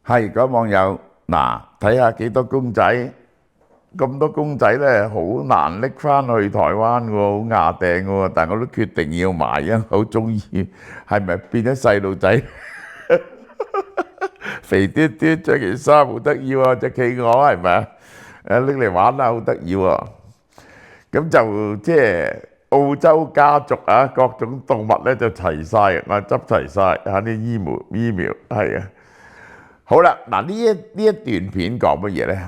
係嗰網友嗱，睇下幾多公仔，咁多公仔咧，好難拎翻去台灣喎，好牙訂喎，但我都決定要買，因為好中意，係咪變咗細路仔？肥嘟嘟着件衫好得意喎，隻企鵝係咪啊？拎嚟玩啦，好得意喎。咁就即係澳洲家族啊，各種動物咧就齊晒，我執齊晒嚇啲疫苗係啊。好啦，嗱呢一段片講乜嘢咧？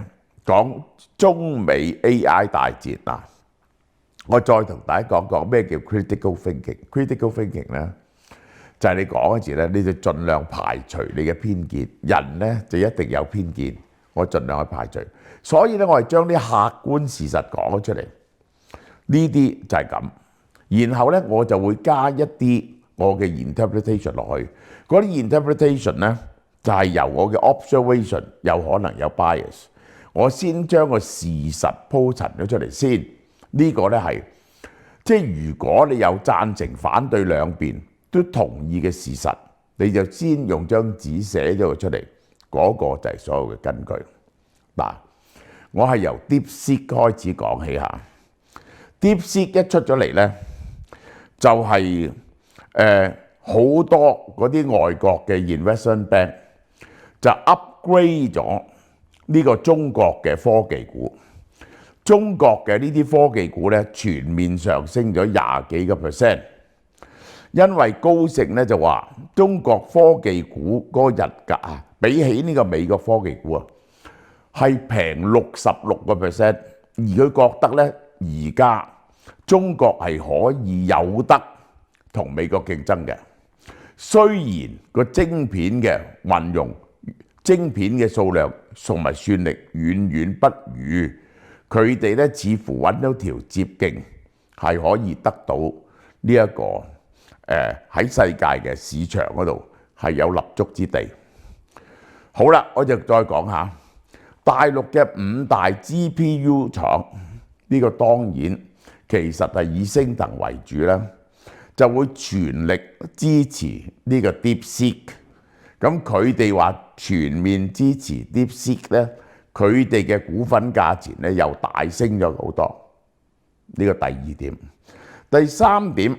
講中美 AI 大戰嗱，我再同大家講講咩叫 critical thinking。critical thinking 咧就係你講嗰時咧，你就盡量排除你嘅偏見。人咧就一定有偏見，我盡量去排除。所以咧，我係將啲客觀事實講咗出嚟，呢啲就係咁。然後咧，我就會加一啲我嘅 interpretation 落去。嗰啲 interpretation 咧就係由我嘅 observation 有可能有 bias。我先將個事實鋪陳咗出嚟先。呢個咧係即係如果你有贊成反對兩邊都同意嘅事實，你就先用張紙寫咗佢出嚟，嗰個就係所有嘅根據。嗱，我係由 DeepSeek 開始講起下。DeepSeek 一出咗嚟咧，就係好多嗰啲外國嘅 investment bank 就 upgrade 咗呢個中國嘅科技股。中國嘅呢啲科技股咧全面上升咗20幾個%，因為高盛咧就話中國科技股嗰個日價啊，比起呢個美國科技股啊，係平66%，而佢覺得咧而家中國係可以有得同美國競爭嘅。雖然個晶片嘅運用、晶片嘅數量同埋算力遠遠不如。佢哋咧似乎揾到條捷徑，係可以得到呢一個喺世界嘅市場嗰度係有立足之地。好啦，我就再講下大陸嘅5大 GPU 廠，呢個當然其實係以升騰為主啦，就會全力支持呢個 DeepSeek。咁佢哋話全面支持 DeepSeek 咧。佢哋嘅股份價錢咧又大升咗好多，呢個第二點。第三點，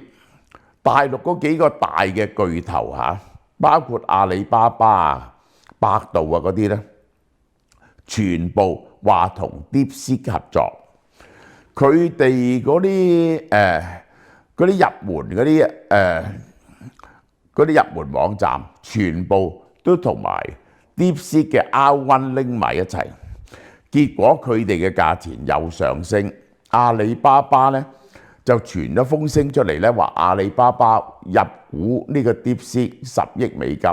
大陸嗰幾個大嘅巨頭嚇，包括阿里巴巴啊、百度啊嗰啲咧，全部話同 DeepSeek 合作。佢哋嗰啲入門嗰啲入門網站，全部都同埋 DeepSeek 嘅 R1 拎埋一齊。結果佢哋嘅價錢又上升，阿里巴巴咧就傳咗風聲出嚟咧，話阿里巴巴入股呢個 DeepSeek 10億美金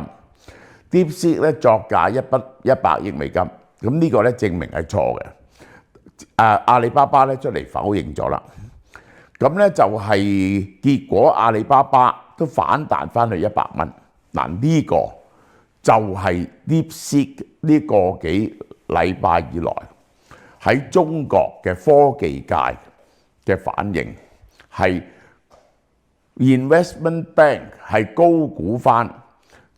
，DeepSeek 咧作價100億美金，咁呢個咧證明係錯嘅。阿里巴巴咧出嚟否認咗啦，咁咧就係結果阿里巴巴都反彈翻去100蚊。嗱，呢個就係 DeepSeek 呢個幾禮拜以來喺中國嘅科技界嘅反應，係 investment bank 係高估翻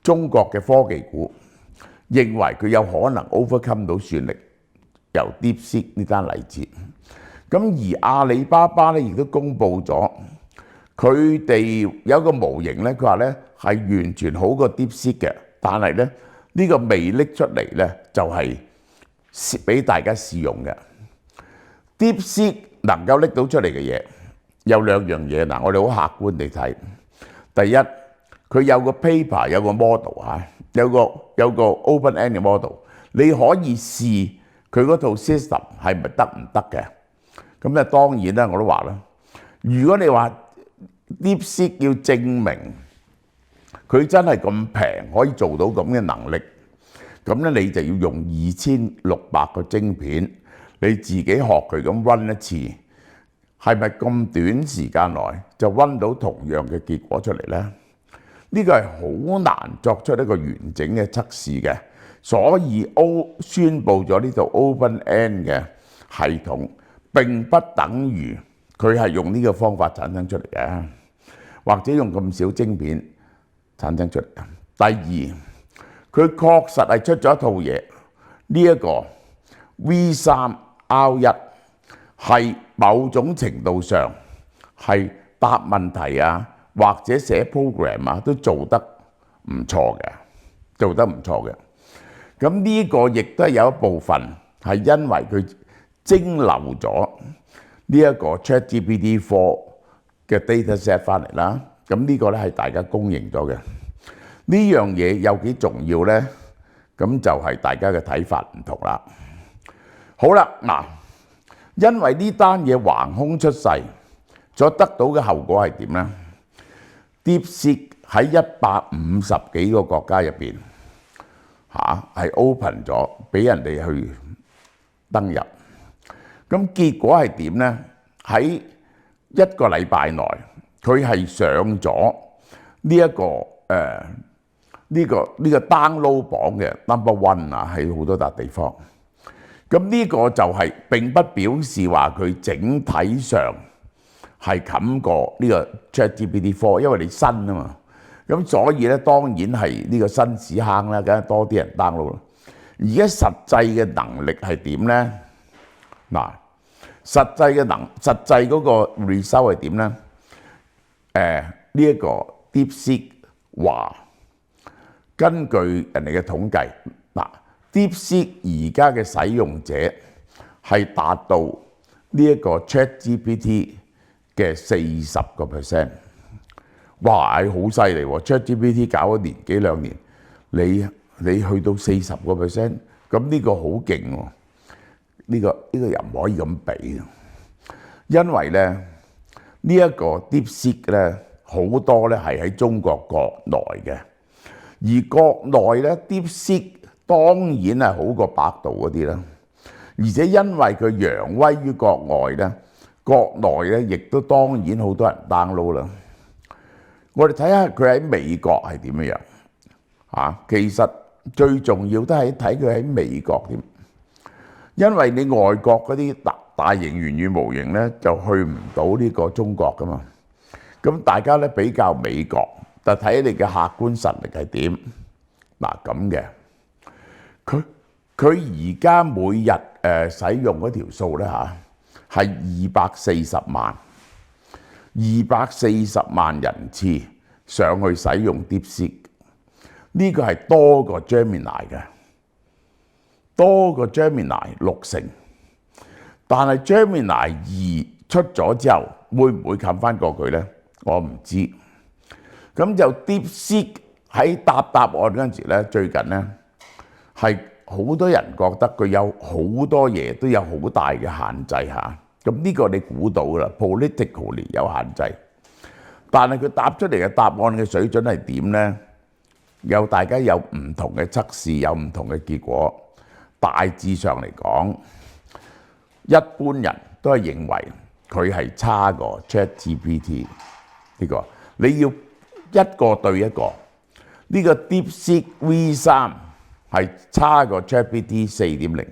中國嘅科技股，認為佢有可能 overcome 到算力，由 DeepSeek 呢單例子。咁而阿里巴巴咧亦都公布咗，佢哋有一個模型咧，佢話咧係完全好過 DeepSeek 嘅，但係咧呢個未拎出嚟咧就係俾大家試用嘅。DeepSeek 能夠拎到出嚟嘅嘢有兩樣嘢嗱，我哋好客觀地睇。第一，佢有個 paper， 有個 model 嚇，有個 open-end 嘅 model， 你可以試佢嗰套 system 係咪得唔得嘅。咁咧當然啦，我都話啦，如果你話 DeepSeek 要證明佢真係咁平可以做到咁嘅能力，咁咧你就要用2600個晶片，你自己學佢咁 run 一次，係咪咁短時間內就 run 到同樣嘅結果出嚟呢？呢個係好難作出一個完整嘅測試嘅，所以宣佈咗呢套 open-end 嘅系統並不等於佢係用呢個方法產生出嚟嘅，或者用咁少晶片產生出嚟。第二，佢確實係出咗一套嘢，呢一個 V3 R1係某種程度上係答問題啊，或者寫 program 啊，都做得唔錯嘅，做得唔錯嘅。咁呢個亦都係有一部分係因為佢蒸餾咗呢一個 ChatGPT4 嘅 dataset 翻嚟啦。咁呢個咧係大家公認咗嘅。呢樣嘢有幾重要咧？咁就係大家嘅睇法唔同啦。好啦，嗱，因為呢單嘢橫空出世，所得到嘅後果係點咧？DeepSeek喺150幾個國家入邊係 open 咗，俾人哋去登入。咁結果係點咧？喺一個禮拜內，佢係上咗呢一個呢個 download 榜嘅 No.1 啊，喺好多笪地方。咁呢個就係並不表示話佢整體上係冚過呢個 ChatGPT4，因為你新啊嘛。咁所以咧，當然係呢個新屎坑啦，梗係多啲人 download 啦。而家實際嘅能力係點咧？嗱，實際嗰個 result 係點咧？呢一個 DeepSeek 話，根據人哋嘅統計，嗱 DeepSeek 而家嘅使用者係達到呢一個 ChatGPT 嘅40%。哇！係好犀利喎 ！ChatGPT 搞咗年幾兩年，你去到40%，咁呢個好勁喎！呢個又唔可以咁比，因為咧呢一個 DeepSeek 咧好多咧係喺中國國內嘅，而國內咧 DeepSeek 當然係好過百度嗰啲啦，而且因為佢揚威於國外咧，國內咧亦都當然好多人 download 啦。我哋睇下佢喺美國係點樣其實最重要都係睇佢喺美國點，因為你外國嗰啲大型語言模型咧就去唔到呢個中國噶嘛。咁大家咧比較美國，但睇你嘅客觀實力係點。嗱咁嘅，佢而家每日使用嗰條數咧係240萬人次上去使用 DeepSeek， 呢個係多過 Gemini 嘅，多過 Gemini 60%。但係 Gemini 2出咗之後，會唔會冚翻過佢咧？我唔知。咁就 DeepSeek 喺答案嗰陣時咧，最近咧係好多人覺得佢有好多嘢都有好大嘅限制嚇。咁呢個你估到啦 ，politically 有限制。但係佢答出嚟嘅答案嘅水準係點咧？大家有唔同嘅測試，有唔同嘅結果。大致上嚟講，一般人都係認為佢係差過 ChatGPT 呢個。你要一個對一個，呢個 DeepSeek V3係差過 ChatGPT 4.0，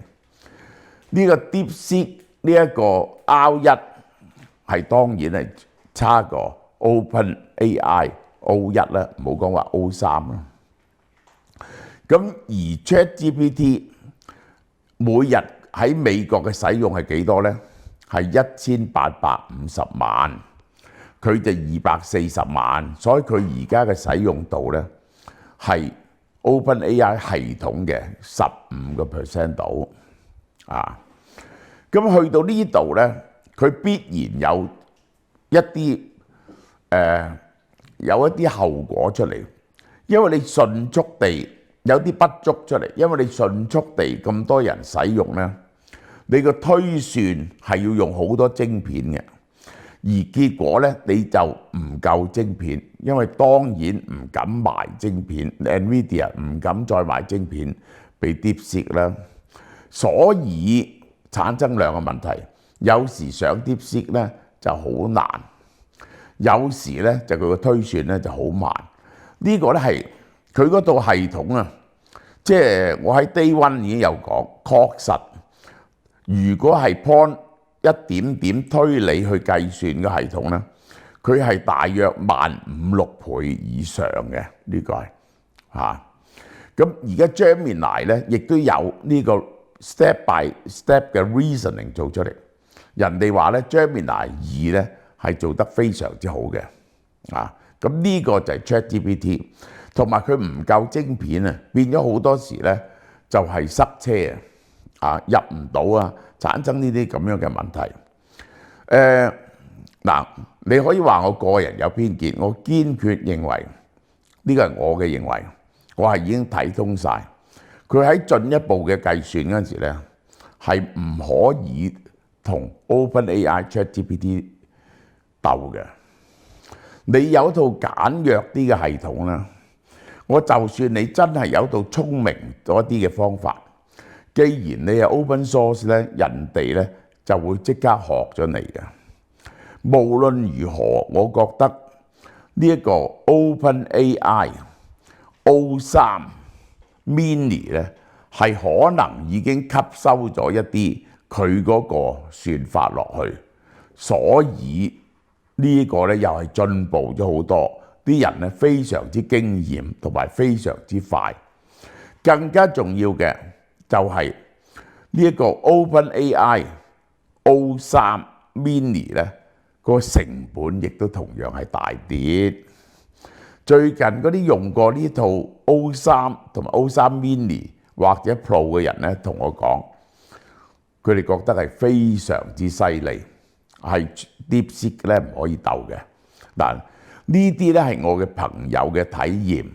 呢個 DeepSeek呢一個 R1係當然係差過 OpenAI O1啦，唔好講話 O3啦。咁而 ChatGPT 每日喺美國嘅使用係幾多咧？係1850萬，佢就240萬，所以佢而家嘅使用度咧係 OpenAI 系統嘅15% 度啊。咁去到呢度咧，佢必然有一啲後果出嚟，因為你迅速地有啲不足出嚟，因為你迅速地咁多人使用咧，你個推算係要用好多晶片嘅，而結果咧你就唔夠晶片，因為當然唔敢賣晶片 ，NVIDIA 唔敢再賣晶片俾 DeepSeek 啦，所以產生兩個問題，有時上 DeepSeek 咧就好難，有時咧就佢個推算咧就好慢。呢個咧係佢嗰套系統啊，即係我喺 Day One 已經有講，確實如果係 point 一點點推理去計算嘅系統咧，佢係大約15000、6倍以上嘅，呢個係咁而家 Gemini 咧，亦都有呢個 step by step 嘅 reasoning 做出嚟。人哋話咧 Gemini 2咧係做得非常之好嘅，咁呢個就係 ChatGPT， 同埋佢唔夠晶片啊，變咗好多時咧就係塞車入唔到產生呢啲咁樣嘅問題。你可以話我個人有偏見，我堅決認為呢個係我嘅認為，我係已經睇通晒。佢喺進一步嘅計算嗰陣時咧，係唔可以同 OpenAI ChatGPT 鬥嘅。你有一套簡約啲嘅系統啦，我就算你真係有一套聰明咗啲嘅方法，既然你係 open source 咧，人哋咧就會即刻學咗你嘅。無論如何，我覺得呢一個 OpenAI O3 Mini 咧係可能已經吸收咗一啲佢嗰個算法落去，所以呢個咧又係進步咗好多，啲人咧非常之驚豔同埋非常之快。更加重要嘅就係呢一個 OpenAI O3 Mini 咧，個成本亦都同樣係大跌。最近嗰啲用過呢套 O3 同埋 O3 Mini 或者 Pro 嘅人咧，同我講，佢哋覺得係非常之犀利，係 DeepSeek 咧唔可以鬥嘅。嗱，呢啲咧係我嘅朋友嘅體驗，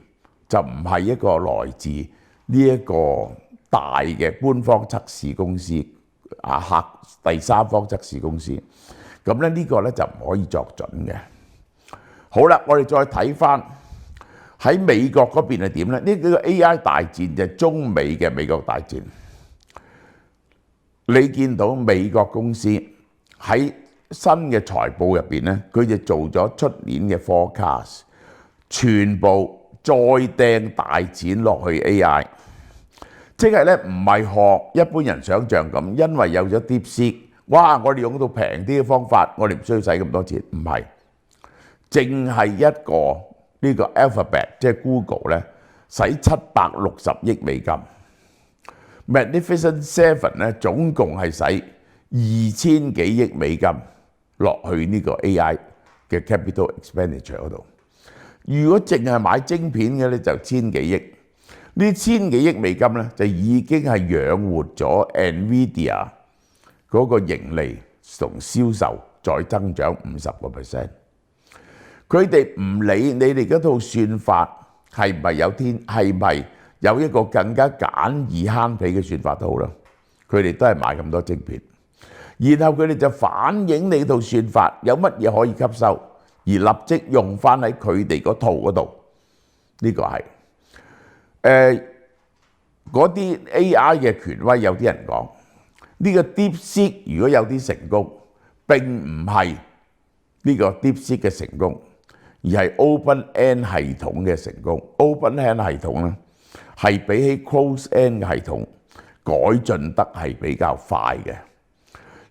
就唔係一個來自呢一個大嘅官方測試公司第三方測試公司。咁咧呢個咧就唔可以作準嘅。好啦，我哋再睇翻喺美國嗰邊係點咧？呢個 AI 大戰就係中美嘅美國大戰。你見到美國公司喺新嘅財報入邊咧，佢就做咗出年嘅 forecast， 全部再掟大錢落去 AI， 即係咧唔係學一般人想像咁，因為有咗 DeepSeek， 哇！我哋用到平啲嘅方法，我哋唔需要使咁多錢，唔係，淨係一個呢個 Alphabet 即係 Google 咧，使760億美金。Magnificent Seven 咧總共係使2000幾億美金落去呢個 AI 嘅 capital expenditure 嗰度。如果淨係買晶片嘅咧就1000幾億，呢1000幾億美金咧就已經係養活咗 NVIDIA 嗰個盈利同銷售再增長50%。佢哋唔理你哋嗰套算法係唔係有一個更加簡易慳皮嘅算法都好啦，佢哋都係買咁多晶片，然後佢哋就反映你套算法有乜嘢可以吸收，而立即用翻喺佢哋嗰套嗰度。呢個係嗰啲 AI 嘅權威，有啲人講呢個 DeepSeek 如果有啲成功，並唔係呢個 DeepSeek 嘅成功，而係 OpenN 系統嘅成功。OpenN 系統咧係比起 Closed-N 嘅系統改進得係比較快嘅。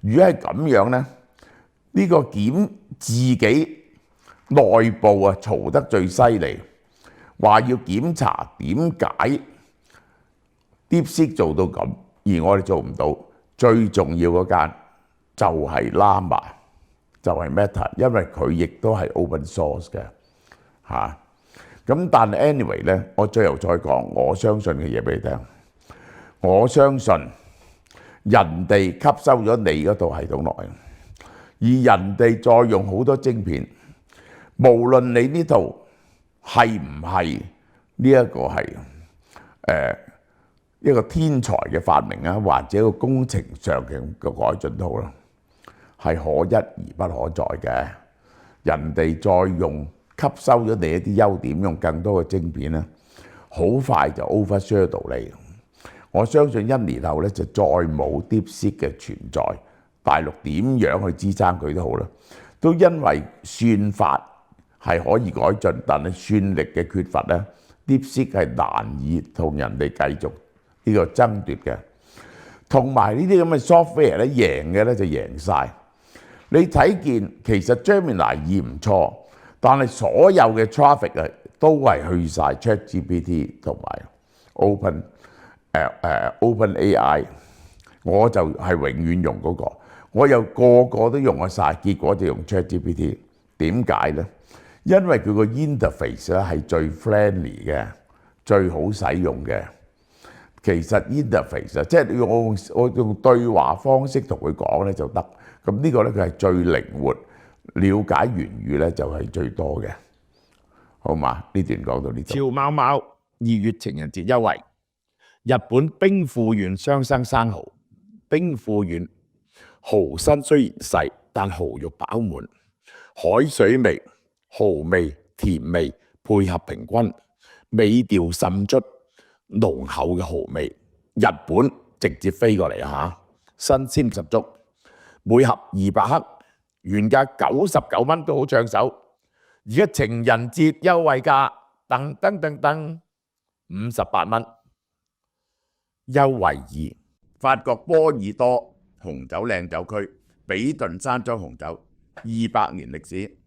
如果係咁樣咧，呢個自己內部嘈得最犀利，話要檢查點解 DeepSeek 做到咁，而我哋做唔到。最重要嗰間就係 Llama， 就係 Meta， 因為佢亦都係 open source 嘅咁但係 anyway 咧，我最後再講我相信嘅嘢俾你聽。我相信人哋吸收咗你嗰套系統落去，而人哋再用好多晶片，無論你呢套係唔係呢一個係一個天才嘅發明啊，或者一個工程上嘅改進都好啦，係可一而不可再嘅。人哋再用吸收咗你一啲優點，用更多嘅晶片咧，好快就 overshadow 你。我相信1年後咧就再冇 DeepSeek 嘅存在，大陸點樣去支撐佢都好啦，都因為算法係可以改進，但係算力嘅缺乏咧，DeepSeek 係難以同人哋繼續呢個爭奪嘅。同埋呢啲咁嘅 software 咧，贏嘅咧就贏晒。你睇見其實 Gemini 2唔錯，但係所有嘅 traffic 都係去晒 ChatGPT 同埋 OpenAI， 我就係永遠用嗰個，我又個個都用晒，結果就用 ChatGPT。點解呢？因為佢個 interface 咧係最 friendly 嘅，最好使用嘅。其實 interface 即係我用對話方式同佢講咧就得。咁呢個咧佢係最靈活，了解言語咧就係最多嘅。好嘛？呢段講到呢度。潮貓貓2月情人節優惠，日本兵庫縣雙生生蠔。兵庫縣蠔身雖然細，但蠔肉飽滿，海水味、蠔味、甜味配合平均，味調滲出濃厚嘅蠔味。日本直接飛過嚟嚇，新鮮十足。每盒200克，原價99蚊都好搶手。而家情人節優惠價，噔58蚊。優惠2，法國波爾多紅酒靚酒區，比頓山莊紅酒200年歷史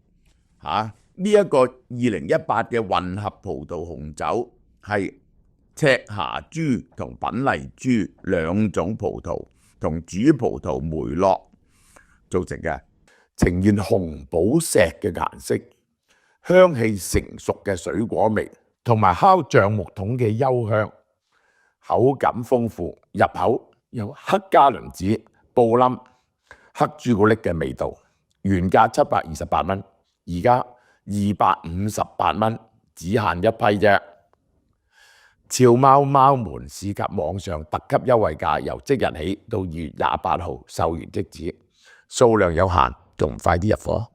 嚇。呢一個2018嘅混合葡萄紅酒係赤霞珠同品麗珠兩種葡萄同主葡萄梅洛造成嘅，呈現紅寶石嘅顏色，香氣成熟嘅水果味，同埋烤橡木桶嘅幽香，口感豐富，入口有黑加侖子、布冧、黑朱古力嘅味道。原價728蚊，而家258蚊，只限一批啫。潮貓貓門市及網上特級優惠價由即日起到2月28號售完即止，數量有限，仲唔快啲入貨？